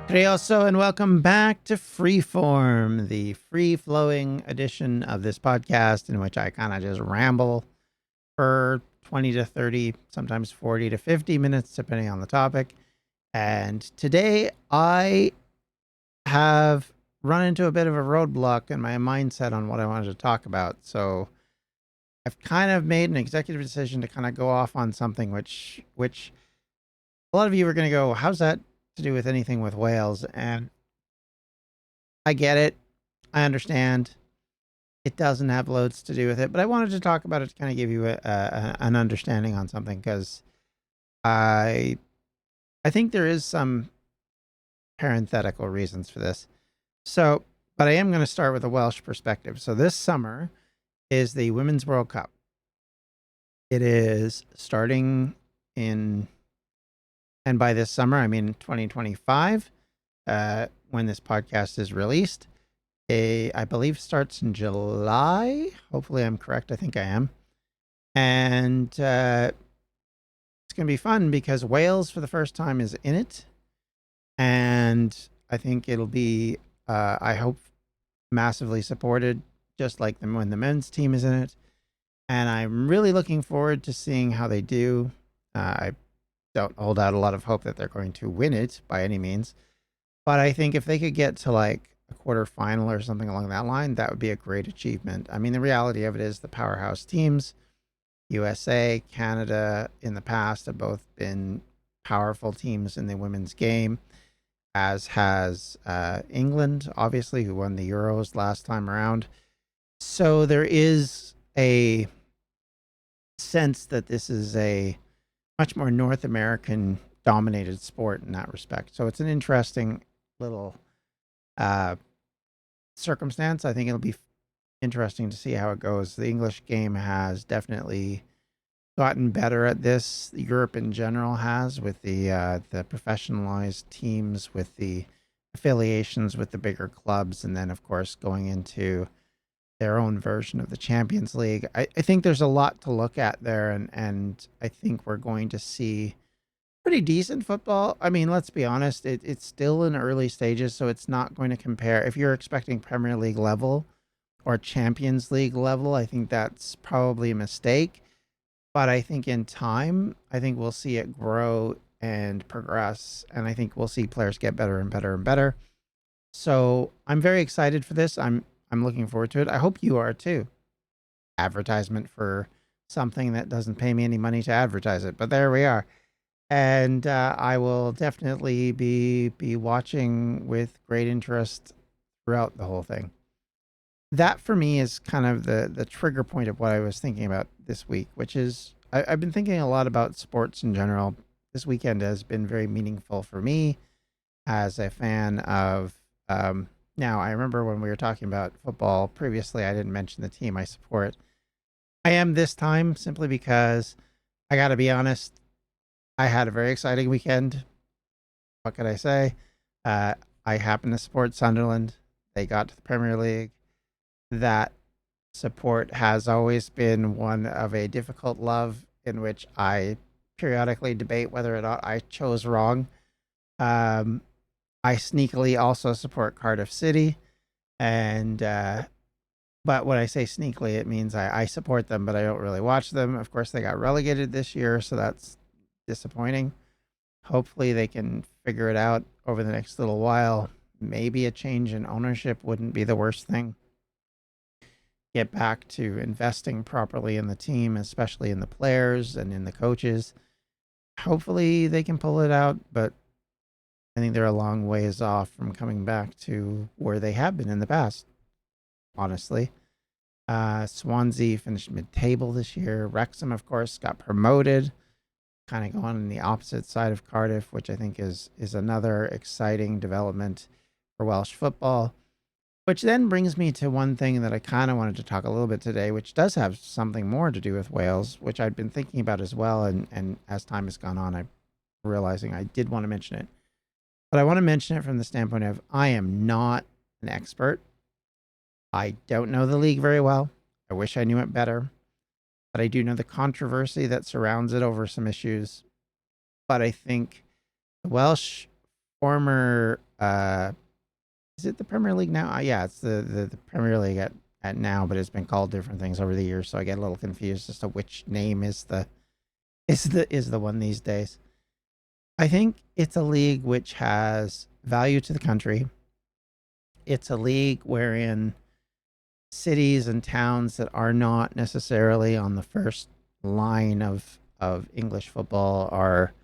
Rioso, and welcome back to Freeform, the free-flowing edition of this podcast in which I kind of just ramble for 20 to 30, sometimes 40 to 50 minutes, depending on the topic. And today I have run into a bit of a roadblock in my mindset on what I wanted to talk about. So I've kind of made an executive decision to kind of go off on something which a lot of you are going to go, how's that to do with anything with Wales? And I get it. I understand. It doesn't have loads to do with it, but I wanted to talk about it to kind of give you an understanding on something because I I think there is some parenthetical reasons for this. So, but I am going to start with a Welsh perspective. So this summer is the Women's World Cup. It is starting in, and by this summer I mean 2025. When this podcast is released, I believe starts in July. Hopefully, I'm correct. I think I am. And it's going to be fun because Wales, for the first time, is in it. And I think it'll be, I hope, massively supported, just like when the men's team is in it. And I'm really looking forward to seeing how they do. I don't hold out a lot of hope that they're going to win it by any means. But I think if they could get to like a quarterfinal or something along that line, that would be a great achievement. I mean, the reality of it is the powerhouse teams, USA, Canada, in the past have both been powerful teams in the women's game, as has England, obviously, who won the Euros last time around. So there is a sense that this is a much more North American dominated sport in that respect. So it's an interesting little uh, circumstance. I think it'll be interesting to see how it goes. The English game has definitely gotten better at this. Europe in general has, with the professionalized teams, with the affiliations with the bigger clubs, and then of course going into their own version of the Champions League. I think there's a lot to look at there, and I think we're going to see pretty decent football. I mean, let's be honest, it's still in early stages, so it's not going to compare. If you're expecting Premier League level or Champions League level, I think that's probably a mistake. But I think in time, I think we'll see it grow and progress, and I think we'll see players get better and better and better. So I'm very excited for this. I'm looking forward to it. I hope you are too. Advertisement for something that doesn't pay me any money to advertise it, but there we are. And I will definitely be watching with great interest throughout the whole thing. That for me is kind of the trigger point of what I was thinking about this week, which is I've been thinking a lot about sports in general. This weekend has been very meaningful for me as a fan of. Now, I remember when we were talking about football previously, I didn't mention the team I support. I am this time simply because I got to be honest, I had a very exciting weekend. What could I say? Uh, I happen to support Sunderland. They got to the Premier League. That support has always been one of a difficult love in which I periodically debate whether or not I chose wrong. Um, I sneakily also support Cardiff City, and but when I say sneakily, it means I support them, but I don't really watch them. Of course, they got relegated this year, so that's disappointing. Hopefully, they can figure it out over the next little while. Maybe a change in ownership wouldn't be the worst thing. Get back to investing properly in the team, especially in the players and in the coaches. Hopefully, they can pull it out, but I think they're a long ways off from coming back to where they have been in the past, honestly. Swansea finished mid-table this year. Wrexham, of course, got promoted, kind of going on the opposite side of Cardiff, which I think is another exciting development for Welsh football. Which then brings me to one thing that I kind of wanted to talk a little bit today, which does have something more to do with Wales, which I'd been thinking about as well. And as time has gone on, I'm realizing I did want to mention it. But I want to mention it from the standpoint of I am not an expert. I don't know the league very well. I wish I knew it better. But I do know the controversy that surrounds it over some issues. But I think the Welsh former is it the Premier League now? Yeah, it's the Premier League at now, but it's been called different things over the years, so I get a little confused as to which name is the one these days. I think it's a league which has value to the country. It's a league wherein cities and towns that are not necessarily on the first line of English football are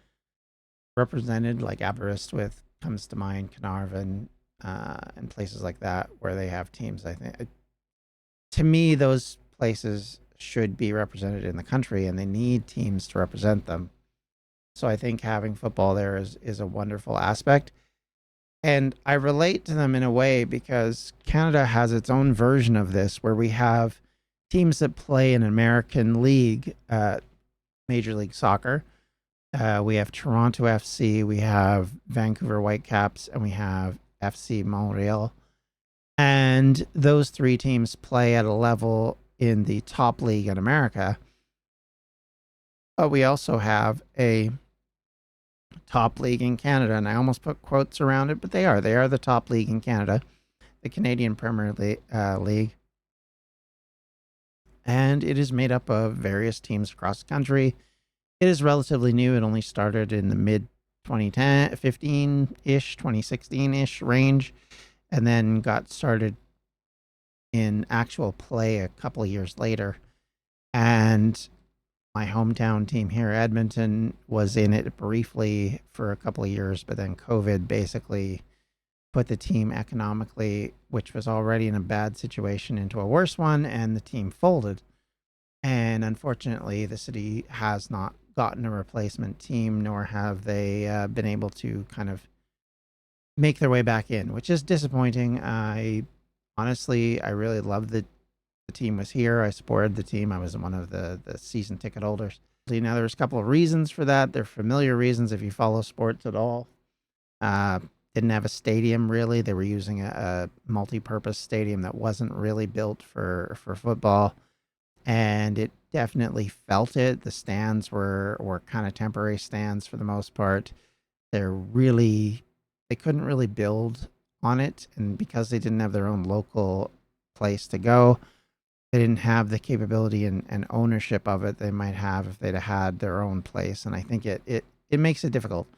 represented, like Aberystwyth comes to mind, Carnarvon, and places like that where they have teams. I think to me those places should be represented in the country, and they need teams to represent them. So I think having football there is a wonderful aspect. And I relate to them in a way because Canada has its own version of this where we have teams that play in American League, Major League Soccer. We have Toronto FC, we have Vancouver Whitecaps, and we have FC Montreal. And those three teams play at a level in the top league in America. But we also have a top league in Canada, and I almost put quotes around it, but they are the top league in Canada, the Canadian Premier League, and it is made up of various teams across the country. It is relatively new. It only started in the mid 2010, 15 ish, 2016 ish range, and then got started in actual play a couple of years later. And my hometown team here, Edmonton, was in it briefly for a couple of years, but then COVID basically put the team economically, which was already in a bad situation, into a worse one, and the team folded. And unfortunately, the city has not gotten a replacement team, nor have they been able to kind of make their way back in, which is disappointing. I really loved that the team was here. I supported the team. I was one of the season ticket holders. Now, there's a couple of reasons for that. They're familiar reasons if you follow sports at all. Didn't have a stadium really. They were using a multi-purpose stadium that wasn't really built for football, and it definitely felt it. The stands were kind of temporary stands for the most part. They couldn't really build on it, and because they didn't have their own local place to go, they didn't have the capability and ownership of it they might have if they'd had their own place. And I think it makes it difficult.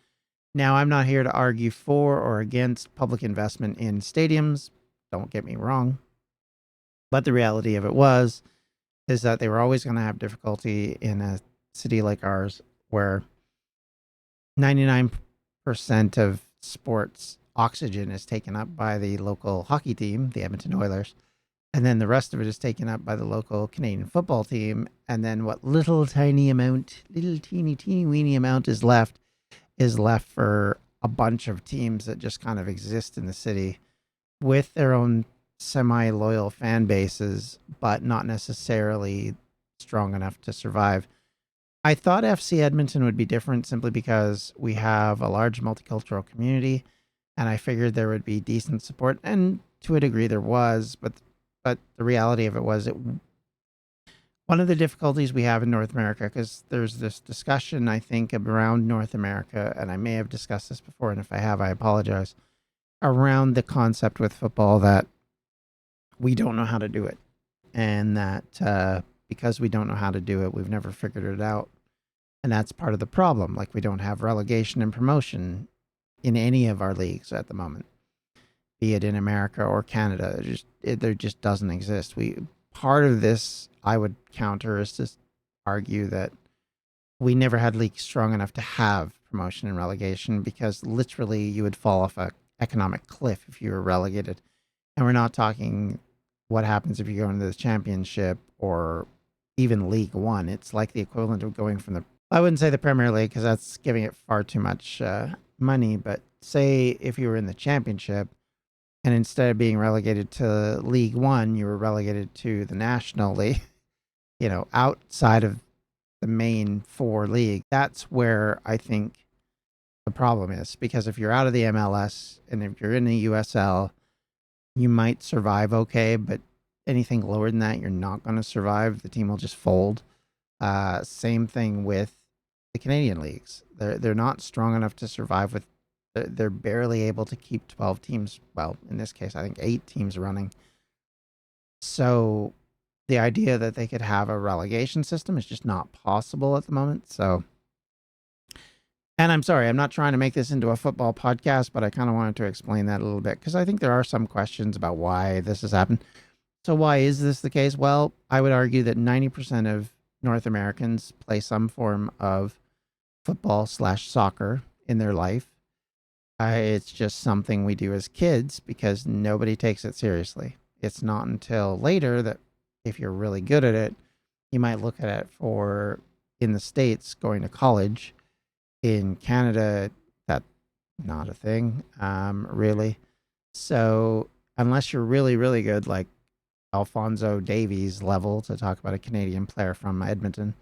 Now, I'm not here to argue for or against public investment in stadiums. Don't get me wrong. But the reality of it is that they were always going to have difficulty in a city like ours where 99% of sports oxygen is taken up by the local hockey team, the Edmonton Oilers, and then the rest of it is taken up by the local Canadian football team. And then what little teeny weeny amount is left for a bunch of teams that just kind of exist in the city with their own semi-loyal fan bases, but not necessarily strong enough to survive. I thought FC Edmonton would be different simply because we have a large multicultural community, and I figured there would be decent support, and to a degree there was, but the reality of it was one of the difficulties we have in North America, because there's this discussion, I think, around North America, and I may have discussed this before, and if I have, I apologize, around the concept with football that we don't know how to do it, and that because we don't know how to do it, we've never figured it out, and that's part of the problem. Like, we don't have relegation and promotion in any of our leagues at the moment, be it in America or Canada. There just doesn't exist. Part of this, I would counter, is to argue that we never had leagues strong enough to have promotion and relegation, because literally you would fall off a economic cliff if you were relegated. And we're not talking what happens if you go into the championship or even League One. It's like the equivalent of going from I wouldn't say the Premier League, because that's giving it far too much money, but say if you were in the championship, and instead of being relegated to League One, you were relegated to the National League, outside of the main four league. That's where I think the problem is, because if you're out of the MLS and if you're in the USL, you might survive okay, but anything lower than that, you're not going to survive. The team will just fold. Same thing with the Canadian leagues. They're not strong enough to survive with They're barely able to keep 12 teams. Well, in this case, I think 8 teams running. So the idea that they could have a relegation system is just not possible at the moment. So, and I'm sorry, I'm not trying to make this into a football podcast, but I kind of wanted to explain that a little bit because I think there are some questions about why this has happened. So, why is this the case? Well, I would argue that 90% of North Americans play some form of football/soccer in their life. It's just something we do as kids because nobody takes it seriously. It's not until later that if you're really good at it, you might look at it for in the States going to college. In Canada, that's not a thing, really. So unless you're really, really good, like Alfonso Davies level, to talk about a Canadian player from Edmonton,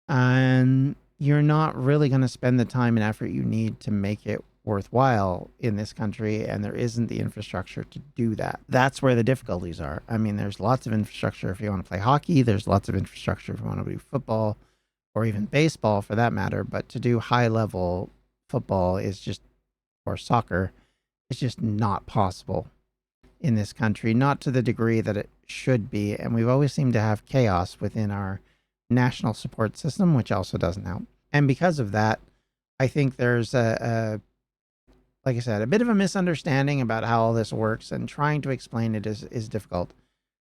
and you're not really going to spend the time and effort you need to make it worthwhile in this country, and there isn't the infrastructure to do that. That's where the difficulties are. I mean, there's lots of infrastructure if you want to play hockey, there's lots of infrastructure if you want to do football or even baseball for that matter, but to do high level football is just, or soccer, it's just not possible in this country, not to the degree that it should be. And we've always seemed to have chaos within our national support system, which also doesn't help. And because of that, I think there's like I said, a bit of a misunderstanding about how all this works, and trying to explain it is difficult.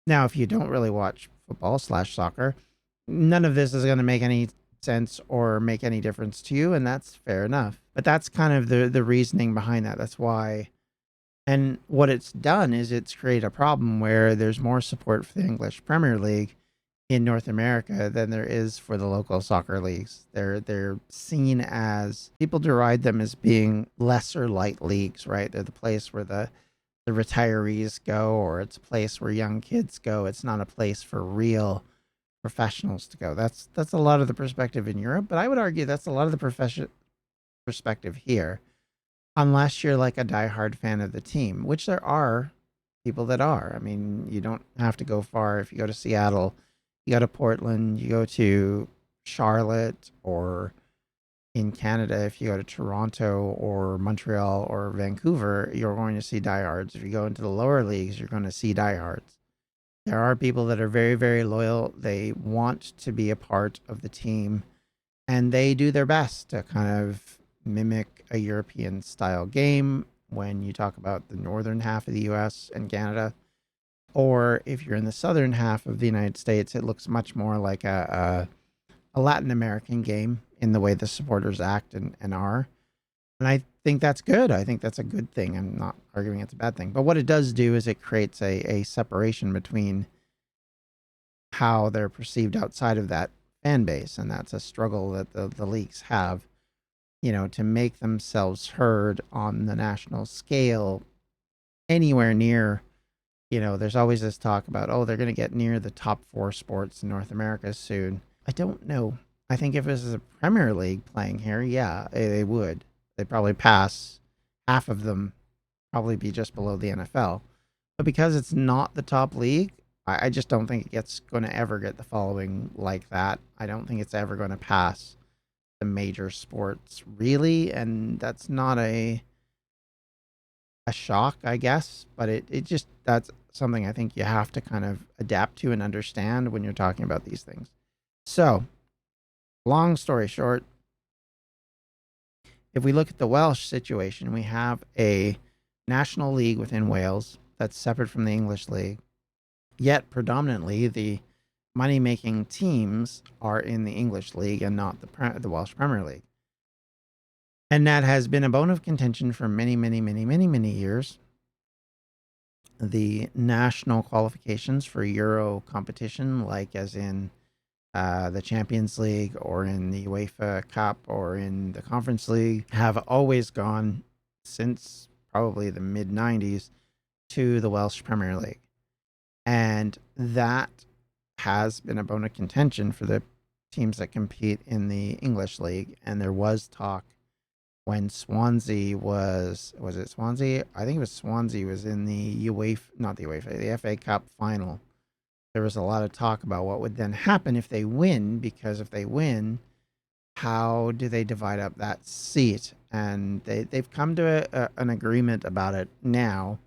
Now, if you don't really watch football/soccer, none of this is going to make any sense or make any difference to you, and that's fair enough. But that's kind of the reasoning behind that. That's why. And what it's done is it's created a problem where there's more support for the English Premier League in North America than there is for the local soccer leagues. They're seen as, people deride them as being lesser light leagues, right? They're the place where the retirees go, or it's a place where young kids go. It's not a place for real professionals to go. That's a lot of the perspective in Europe, but I would argue that's a lot of the perspective here, unless you're like a diehard fan of the team, which there are people that are. I mean, you don't have to go far. If you go to Seattle, you go to Portland, you go to Charlotte, or in Canada, if you go to Toronto or Montreal or Vancouver, you're going to see diehards. If you go into the lower leagues, you're going to see diehards. There are people that are very, very loyal. They want to be a part of the team, and they do their best to kind of mimic a European style game when you talk about the northern half of the US and Canada. Or if you're in the southern half of the United States, it looks much more like a Latin American game in the way the supporters act and are. And I think that's good. I think that's a good thing. I'm not arguing it's a bad thing. But what it does do is it creates a separation between how they're perceived outside of that fan base. And that's a struggle that the leagues have, to make themselves heard on the national scale anywhere near, there's always this talk about, oh, they're going to get near the top 4 sports in North America soon. I don't know. I think if this is a Premier League playing here, yeah, they would. They'd probably pass half of them, probably be just below the NFL. But because it's not the top league, I just don't think it's going to ever get the following like that. I don't think it's ever going to pass the major sports, really. And that's not a shock, I guess. But it just, that's something I think you have to kind of adapt to and understand when you're talking about these things. So, long story short, if we look at the Welsh situation, we have a national league within Wales that's separate from the English league, yet predominantly the money-making teams are in the English league and not the Welsh Premier League. And that has been a bone of contention for many, many, many, many, many years. The national qualifications for Euro competition, like as in the Champions League or in the UEFA Cup or in the Conference League, have always gone since probably the mid 90s to the Welsh Premier League. And that has been a bone of contention for the teams that compete in the English League. And there was talk when Swansea was it Swansea? I think it was Swansea was in the the FA Cup final. There was a lot of talk about what would then happen if they win, because if they win, how do they divide up that seat? And they've come to an agreement about it now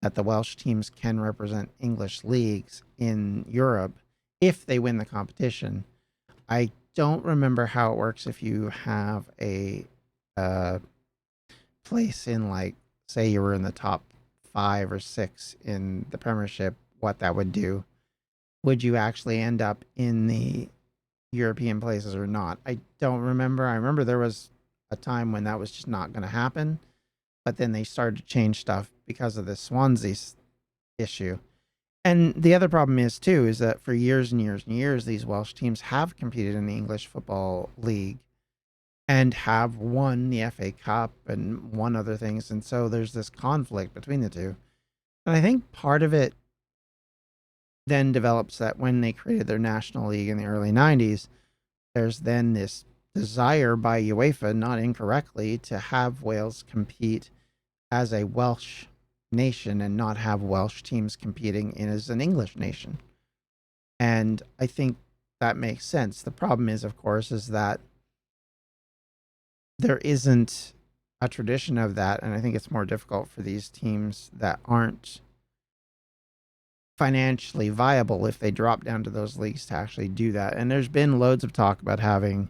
that the Welsh teams can represent English leagues in Europe if they win the competition. I don't remember how it works if you have a uh, place in, like, say you were in the top 5 or 6 in the Premiership, what that would do. Would you actually end up in the European places or not? I don't remember. I remember there was a time when that was just not going to happen, but then they started to change stuff because of the Swansea issue. And the other problem is too is that for years and years and years, these Welsh teams have competed in the English Football League and have won the FA Cup and won other things, and so there's this conflict between the two. And I think part of it then develops that when they created their national league in the early '90s, there's then this desire by UEFA, not incorrectly, to have Wales compete as a Welsh nation and not have Welsh teams competing in as an English nation. And I think that makes sense. The problem is, of course, is that there isn't a tradition of that, and I think it's more difficult for these teams that aren't financially viable if they drop down to those leagues to actually do that. And there's been loads of talk about having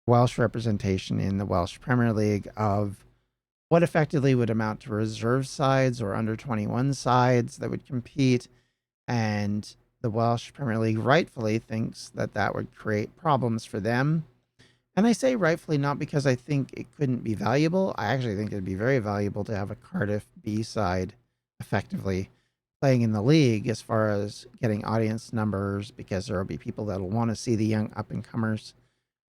Welsh representation in the Welsh Premier League of what effectively would amount to reserve sides or under 21 sides that would compete. And the Welsh Premier League rightfully thinks that that would create problems for them. And I say rightfully not because I think it couldn't be valuable. I actually think it'd be very valuable to have a Cardiff B side effectively playing in the league as far as getting audience numbers, because there will be people that'll want to see the young up and comers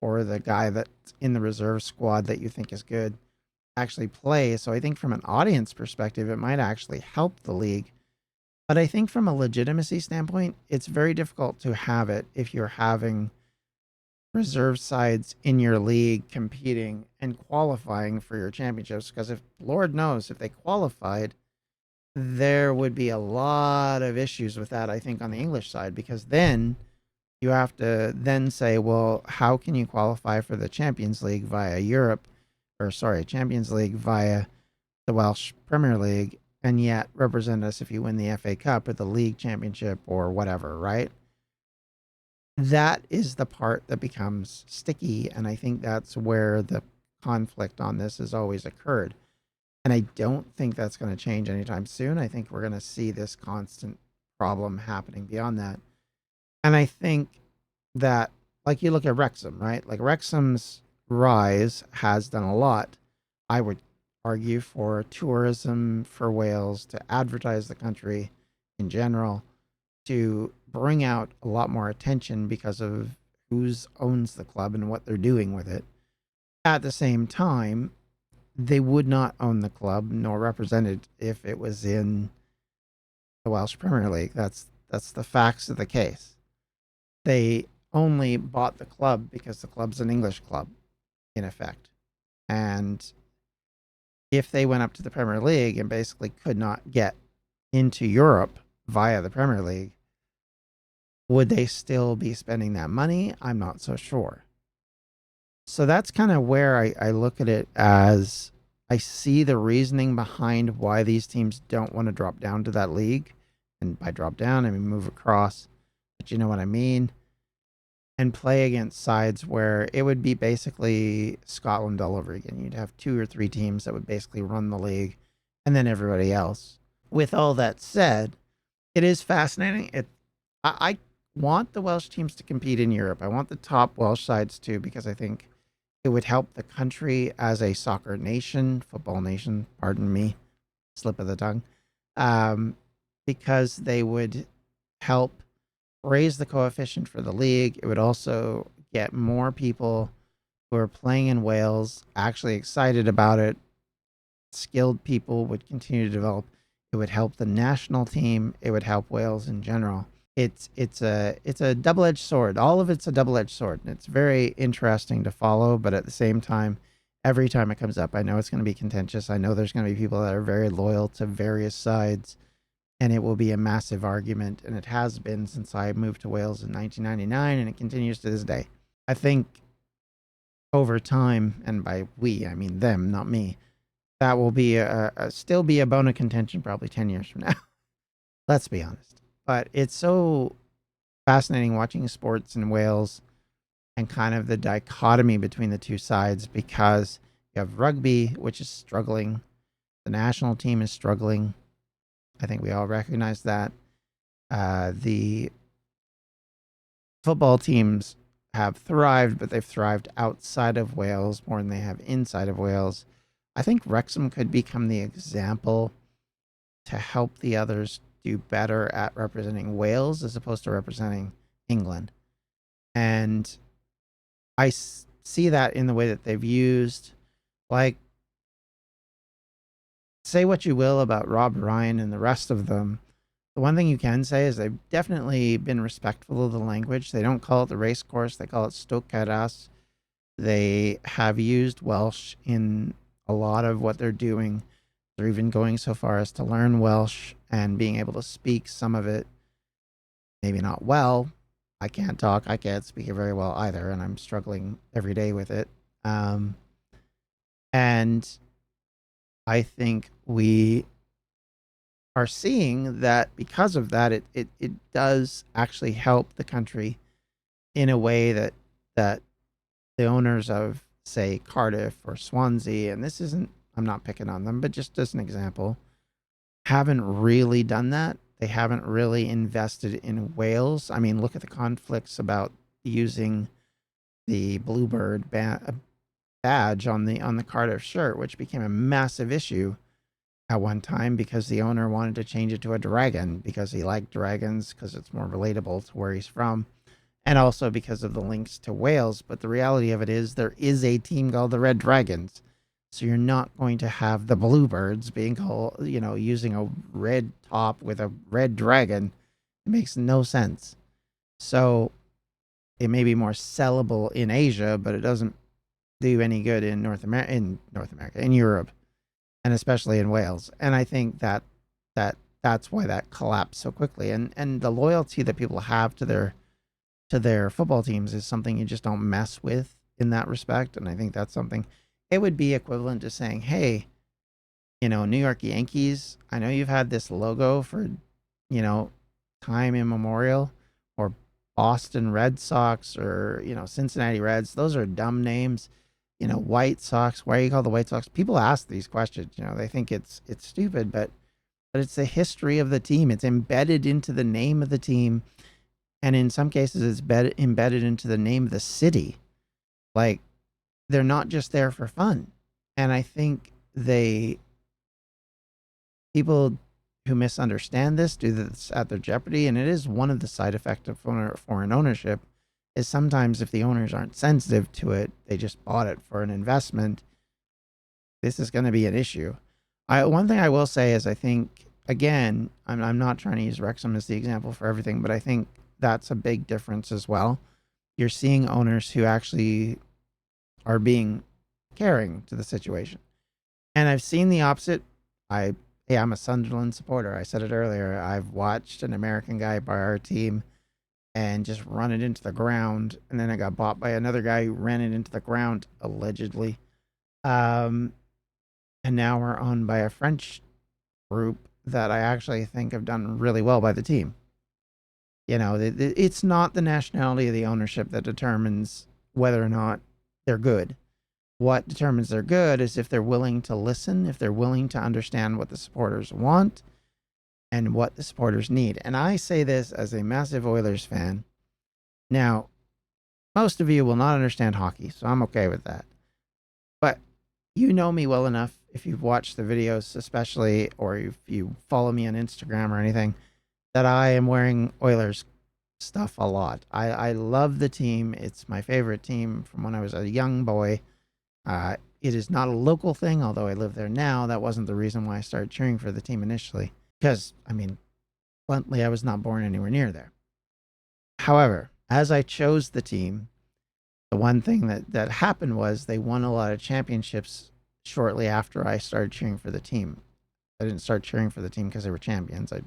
or the guy that's in the reserve squad that you think is good actually play. So I think from an audience perspective, it might actually help the league. But I think from a legitimacy standpoint, it's very difficult to have it if you're having reserve sides in your league competing and qualifying for your championships. Because if, Lord knows, if they qualified, there would be a lot of issues with that, I think, on the English side, because then you have to then say, well, how can you qualify for the Champions League via Europe, or sorry, Champions League via the Welsh Premier League, and yet represent us if you win the FA Cup or the League Championship or whatever, right? That is the part that becomes sticky, and I think that's where the conflict on this has always occurred. And I don't think that's going to change anytime soon. I think we're going to see this constant problem happening beyond that. And I think that, like, you look at Wrexham, right? Like, Wrexham's rise has done a lot, I would argue, for tourism for Wales, to advertise the country in general, to bring out a lot more attention because of who's owns the club and what they're doing with it. At the same time, they would not own the club nor represent it if it was in the Welsh Premier League. That's the facts of the case. They only bought the club because the club's an English club, in effect. And if they went up to the Premier League and basically could not get into Europe via the Premier League, would they still be spending that money? I'm not so sure. So that's kind of where I look at it, as I see the reasoning behind why these teams don't want to drop down to that league. And by drop down, I mean move across, but you know what I mean. And play against sides where it would be basically Scotland all over again. You'd have 2 or 3 teams that would basically run the league, and then everybody else. With all that said, it is fascinating. I want the Welsh teams to compete in Europe. I want the top Welsh sides too, because I think it would help the country as a soccer nation, football nation, pardon me, slip of the tongue, because they would help raise the coefficient for the league. It would also get more people who are playing in Wales actually excited about it. Skilled people would continue to develop. It would help the national team. It would help Wales in general. It's a double-edged sword. All of it's a double-edged sword, and it's very interesting to follow. But at the same time, every time it comes up, I know it's going to be contentious. I know there's going to be people that are very loyal to various sides, and it will be a massive argument. And it has been since I moved to Wales in 1999, and it continues to this day. I think over time, and by we, I mean them, not me, that will be still be a bone of contention probably 10 years from now. Let's be honest. But it's so fascinating watching sports in Wales and kind of the dichotomy between the two sides because you have rugby, which is struggling. The national team is struggling. I think we all recognize that. The football teams have thrived, but they've thrived outside of Wales more than they have inside of Wales. I think Wrexham could become the example to help the others do better at representing Wales as opposed to representing England. And see that in the way that they've used, like, say what you will about Rob Ryan and the rest of them. The one thing you can say is they've definitely been respectful of the language. They don't call it the race course, they call it Stokeras. They have used Welsh in a lot of what they're doing. They're even going so far as to learn Welsh and being able to speak some of it. Maybe not well. I can't talk. I can't speak it very well either, and I'm struggling every day with it. Um, and I think we are seeing that because of that, it does actually help the country in a way that the owners of, say, Cardiff or Swansea, and this isn't, I'm not picking on them, but just as an example, haven't really done that. They haven't really invested in Wales. I mean, look at the conflicts about using the bluebird badge on the Cardiff shirt, which became a massive issue at one time because the owner wanted to change it to a dragon because he liked dragons because it's more relatable to where he's from, and also because of the links to Wales. But the reality of it is there is a team called the Red Dragons. So you're not going to have the Bluebirds being called, using a red top with a red dragon. It makes no sense. So it may be more sellable in Asia, but it doesn't do any good in North America, in Europe, and especially in Wales. And I think that's why that collapsed so quickly. And the loyalty that people have to their football teams is something you just don't mess with in that respect. And I think that's something, it would be equivalent to saying, hey, New York Yankees, I know you've had this logo for, time immemorial, or Boston Red Sox, or, Cincinnati Reds. Those are dumb names. White Sox, why are you called the White Sox? People ask these questions, they think it's stupid, but it's the history of the team. It's embedded into the name of the team. And in some cases, it's embedded into the name of the city. Like, they're not just there for fun. And I think people who misunderstand this do this at their jeopardy. And it is one of the side effects of foreign ownership is sometimes if the owners aren't sensitive to it, they just bought it for an investment. This is going to be an issue. One thing I will say is I think, again, I'm not trying to use Wrexham as the example for everything, but I think that's a big difference as well. You're seeing owners who actually are being caring to the situation. And I've seen the opposite. I'm a Sunderland supporter. I said it earlier. I've watched an American guy buy our team and just run it into the ground. And then it got bought by another guy who ran it into the ground, allegedly. And now we're owned by a French group that I actually think have done really well by the team. It's not the nationality of the ownership that determines whether or not they're good. What determines they're good is if they're willing to listen, if they're willing to understand what the supporters want and what the supporters need. And I say this as a massive Oilers fan. Now, most of you will not understand hockey, so I'm okay with that. But you know me well enough, if you've watched the videos especially, or if you follow me on Instagram or anything, that I am wearing Oilers stuff a lot. I love the team. It's my favorite team from when I was a young boy. It is not a local thing, although I live there now. That wasn't the reason why I started cheering for the team initially. Because, bluntly, I was not born anywhere near there. However, as I chose the team, the one thing that happened was they won a lot of championships shortly after I started cheering for the team. I didn't start cheering for the team because they were champions. I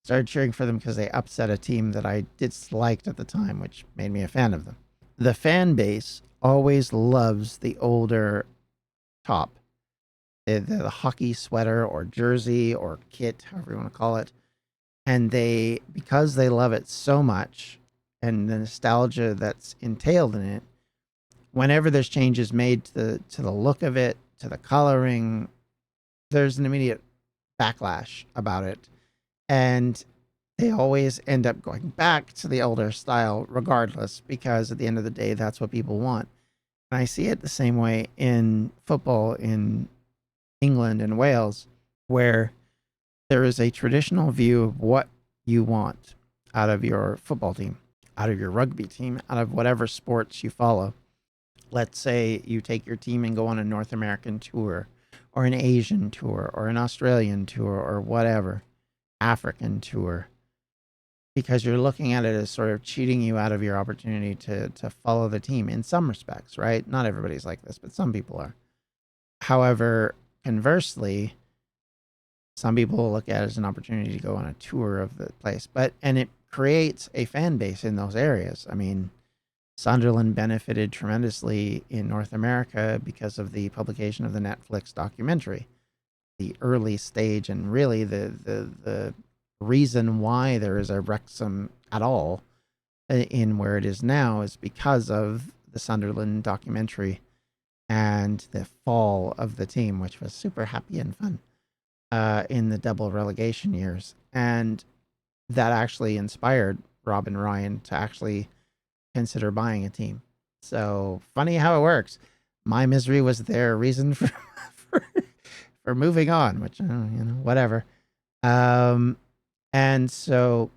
started cheering for them because they upset a team that I disliked at the time, which made me a fan of them. the fan base always loves the older top, the hockey sweater or jersey or kit, however you want to call it. And because they love it so much and the nostalgia that's entailed in it, whenever there's changes made to the look of it, to the coloring, there's an immediate backlash about it. And they always end up going back to the older style regardless, because at the end of the day, that's what people want. And I see it the same way in football in England and Wales, where there is a traditional view of what you want out of your football team, out of your rugby team, out of whatever sports you follow. Let's say you take your team and go on a North American tour or an Asian tour or an Australian tour or whatever, African tour, because you're looking at it as sort of cheating you out of your opportunity to follow the team in some respects, right? Not everybody's like this, but some people are. However, conversely, some people will look at it as an opportunity to go on a tour of the place, and it creates a fan base in those areas. I mean, Sunderland benefited tremendously in North America because of the publication of the Netflix documentary. The early stage and really the reason why there is a Wrexham at all in where it is now is because of the Sunderland documentary and the fall of the team, which was super happy and fun in the double relegation years. And that actually inspired Rob and Ryan to actually consider buying a team. So funny how it works. My misery was their reason for, for moving on, which, whatever. And so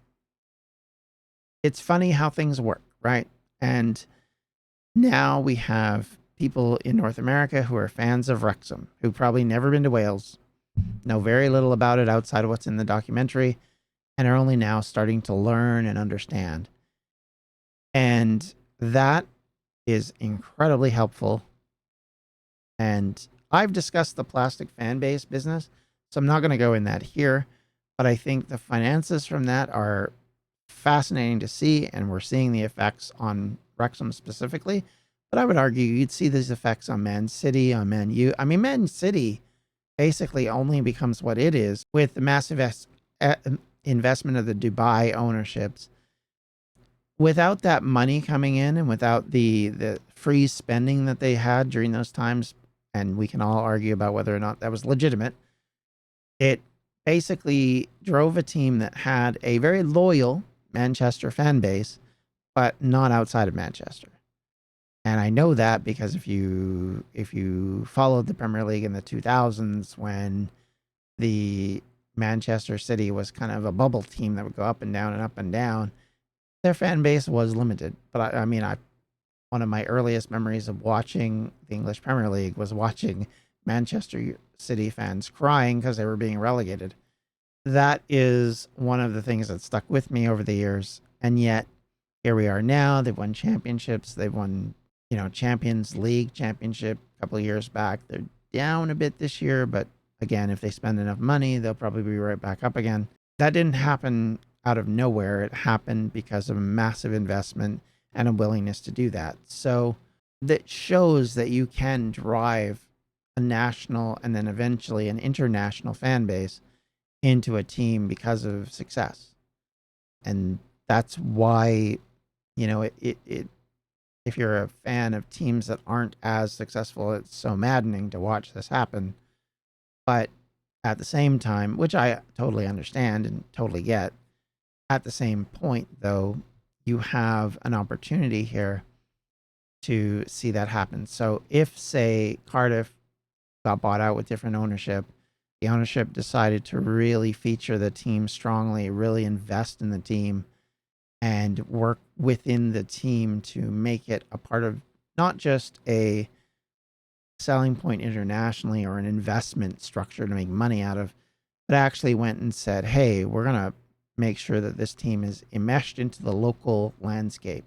it's funny how things work, right? And now we have people in North America who are fans of Wrexham, who've probably never been to Wales, know very little about it outside of what's in the documentary, and are only now starting to learn and understand. And that is incredibly helpful. And I've discussed the plastic fan base business, so I'm not going to go in that here, but I think the finances from that are fascinating to see, and we're seeing the effects on Wrexham specifically. But I would argue you'd see these effects on Man City, on Man U. I mean, Man City basically only becomes what it is with the massive investment of the Dubai ownerships. Without that money coming in and without the free spending that they had during those times, and we can all argue about whether or not that was legitimate, it basically drove a team that had a very loyal Manchester fan base, but not outside of Manchester. And I know that because if you followed the Premier League in the 2000s, when the Manchester City was kind of a bubble team that would go up and down and up and down, their fan base was limited. But I mean, one of my earliest memories of watching the English Premier League was watching Manchester City fans crying because they were being relegated. That is one of the things that stuck with me over the years. And yet, here we are now. They've won championships. They've won, Champions League championship a couple of years back. They're down a bit this year, but again, if they spend enough money, they'll probably be right back up again. That didn't happen out of nowhere. It happened because of a massive investment and a willingness to do that. So that shows that you can drive a national and then eventually an international fan base into a team because of success. And that's why, if you're a fan of teams that aren't as successful, it's so maddening to watch this happen. But at the same time, which I totally understand and totally get, at the same point, though, you have an opportunity here to see that happen. So if, say, Cardiff got bought out with different ownership, the ownership decided to really feature the team strongly, really invest in the team, and work within the team to make it a part of not just a selling point internationally or an investment structure to make money out of, but actually went and said, hey, we're going to make sure that this team is enmeshed into the local landscape.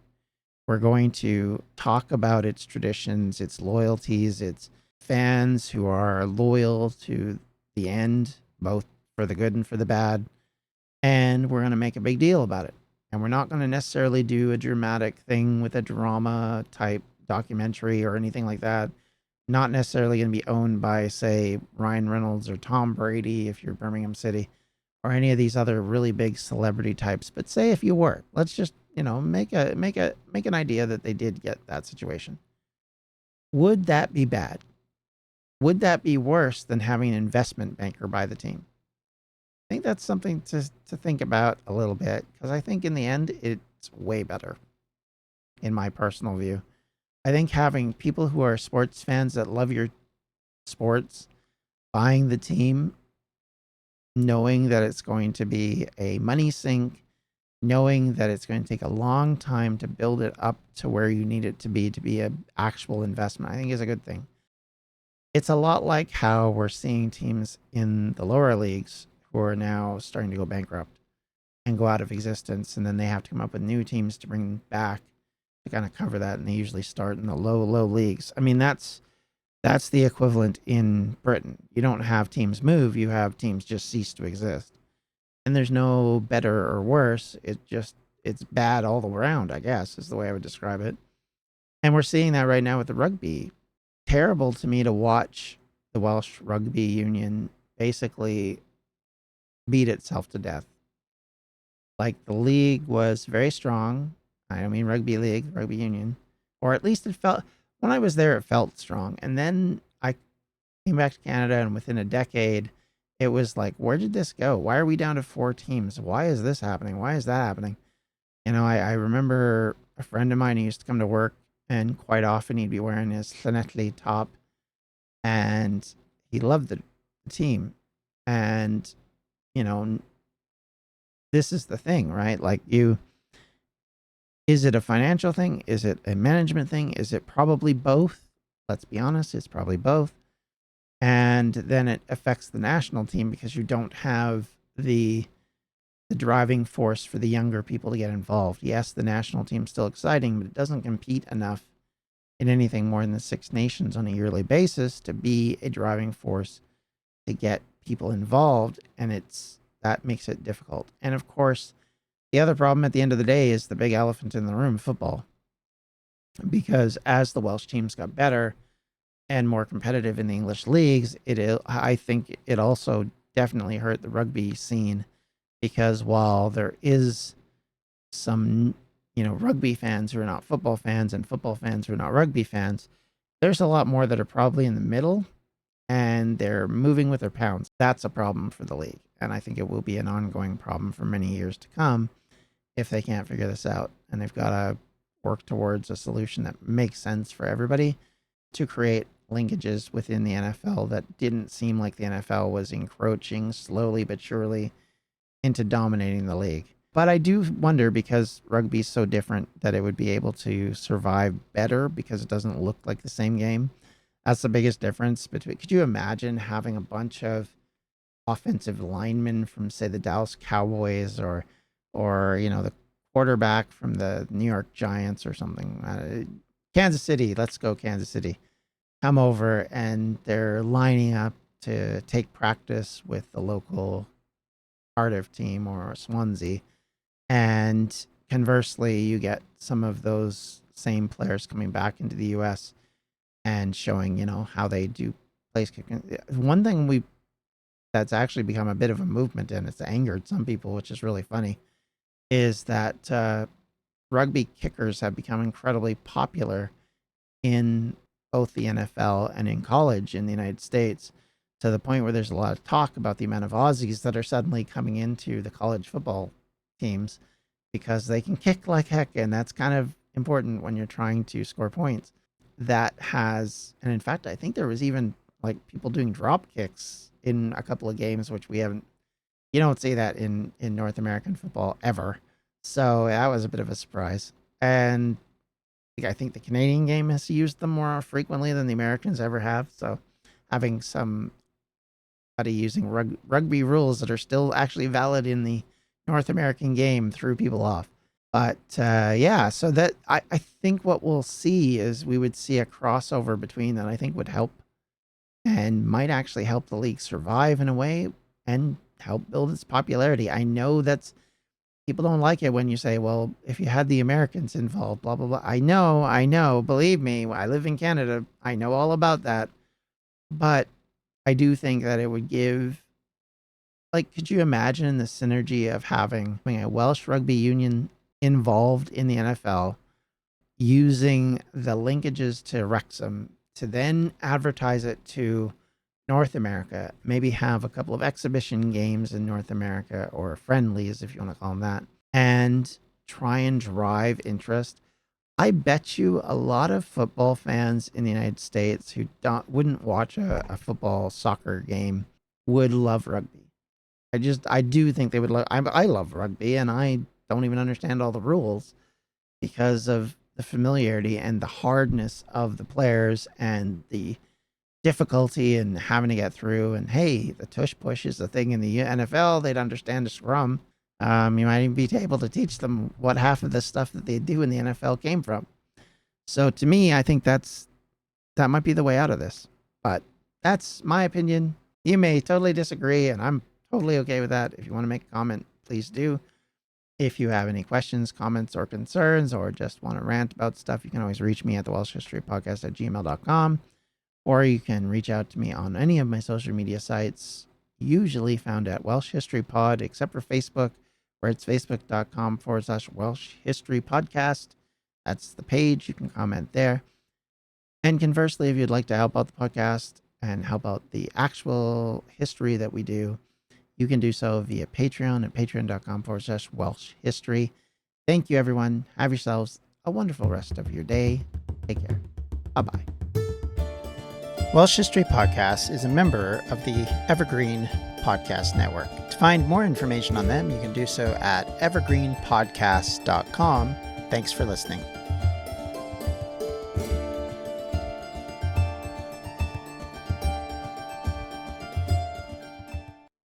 We're going to talk about its traditions, its loyalties, its fans who are loyal to the end, both for the good and for the bad. And we're going to make a big deal about it. And we're not going to necessarily do a dramatic thing with a drama type documentary or anything like that. Not necessarily going to be owned by, say, Ryan Reynolds or Tom Brady if you're Birmingham City, or any of these other really big celebrity types. But say if you were, let's just, make an idea that they did get that situation. Would that be bad? Would that be worse than having an investment banker buy the team? I think that's something to think about a little bit, because I think in the end it's way better, in my personal view. I think having people who are sports fans that love your sports buying the team, knowing that it's going to be a money sink, knowing that it's going to take a long time to build it up to where you need it to be an actual investment, I think is a good thing. It's a lot like how we're seeing teams in the lower leagues who are now starting to go bankrupt and go out of existence, and then they have to come up with new teams to bring back to kind of cover that, and they usually start in the low leagues. I mean, that's the equivalent in Britain. You don't have teams move, you have teams just cease to exist. And there's no better or worse. It's bad all the way around, I guess, is the way I would describe it. And we're seeing that right now with the rugby. Terrible to me to watch the Welsh Rugby Union basically beat itself to death. Like, the league was very strong. I don't mean rugby league, rugby union, or at least it felt, when I was there, it felt strong. And then I came back to Canada, and within a decade, it was like, where did this go? Why are we down to 4 teams? Why is this happening? Why is that happening? I remember a friend of mine who used to come to work, and quite often he'd be wearing his Llanelli top, and he loved the team. And, you know, this is the thing, right? Like, is it a financial thing? Is it a management thing? Is it probably both? Let's be honest, it's probably both. And then it affects the national team because you don't have the driving force for the younger people to get involved. Yes, the national team's still exciting, but it doesn't compete enough in anything more than the Six Nations on a yearly basis to be a driving force to get people involved, and that makes it difficult. And of course, the other problem at the end of the day is the big elephant in the room, football. Because as the Welsh teams got better and more competitive in the English leagues, I think it also definitely hurt the rugby scene, because while there is some, rugby fans who are not football fans and football fans who are not rugby fans, there's a lot more that are probably in the middle, and they're moving with their pounds. That's a problem for the league. And I think it will be an ongoing problem for many years to come if they can't figure this out. And they've got to work towards a solution that makes sense for everybody, to create linkages within the NFL that didn't seem like the NFL was encroaching slowly but surely into dominating the league. But I do wonder, because rugby is so different, that it would be able to survive better because it doesn't look like the same game. That's the biggest difference between. Could you imagine having a bunch of offensive linemen from, say, the Dallas Cowboys, or the quarterback from the New York Giants or something? Kansas City, let's go Kansas City. Come over, and they're lining up to take practice with the local Cardiff team or Swansea. And conversely, you get some of those same players coming back into the US and showing, how they do place kicking. One thing that's actually become a bit of a movement, and it's angered some people, which is really funny, is that rugby kickers have become incredibly popular in both the NFL and in college in the United States, to the point where there's a lot of talk about the amount of Aussies that are suddenly coming into the college football teams because they can kick like heck, and that's kind of important when you're trying to score points. And in fact, I think there was even like people doing drop kicks in a couple of games, which you don't see that in North American football ever. So that was a bit of a surprise. And I think the Canadian game has used them more frequently than the Americans ever have. So having somebody using rugby rules that are still actually valid in the North American game threw people off. But yeah, so that I think what we'll see is we would see a crossover between that. I think would help, and might actually help the league survive in a way, and help build its popularity. I know that's people don't like it when you say, well, if you had the Americans involved, blah, blah, blah. I know. Believe me, I live in Canada. I know all about that. But I do think that it would give, like, could you imagine the synergy of having a Welsh rugby union involved in the NFL, using the linkages to Wrexham to then advertise it to North America, maybe have a couple of exhibition games in North America, or friendlies, if you want to call them that, and try and drive interest. I bet you a lot of football fans in the United States who wouldn't watch a football soccer game would love rugby. I do think they would love. I love rugby, and I don't even understand all the rules because of the familiarity and the hardness of the players and the difficulty in having to get through. And hey, the tush push is a thing in the NFL. They'd understand a scrum. You might even be able to teach them what half of the stuff that they do in the NFL came from. So to me, I think that might be the way out of this. But that's my opinion. You may totally disagree, and I'm totally okay with that. If you want to make a comment, please do. If you have any questions, comments, or concerns, or just want to rant about stuff, you can always reach me at the Welsh History Podcast at gmail.com, or you can reach out to me on any of my social media sites, usually found at Welsh History Pod, except for Facebook, where it's facebook.com/Welsh History Podcast. That's the page. You can comment there. And conversely, if you'd like to help out the podcast and help out the actual history that we do, you can do so via Patreon at patreon.com/Welsh History. Thank you, everyone. Have yourselves a wonderful rest of your day. Take care. Bye-bye. Welsh History Podcast is a member of the Evergreen Podcast Network. To find more information on them, you can do so at evergreenpodcasts.com. Thanks for listening.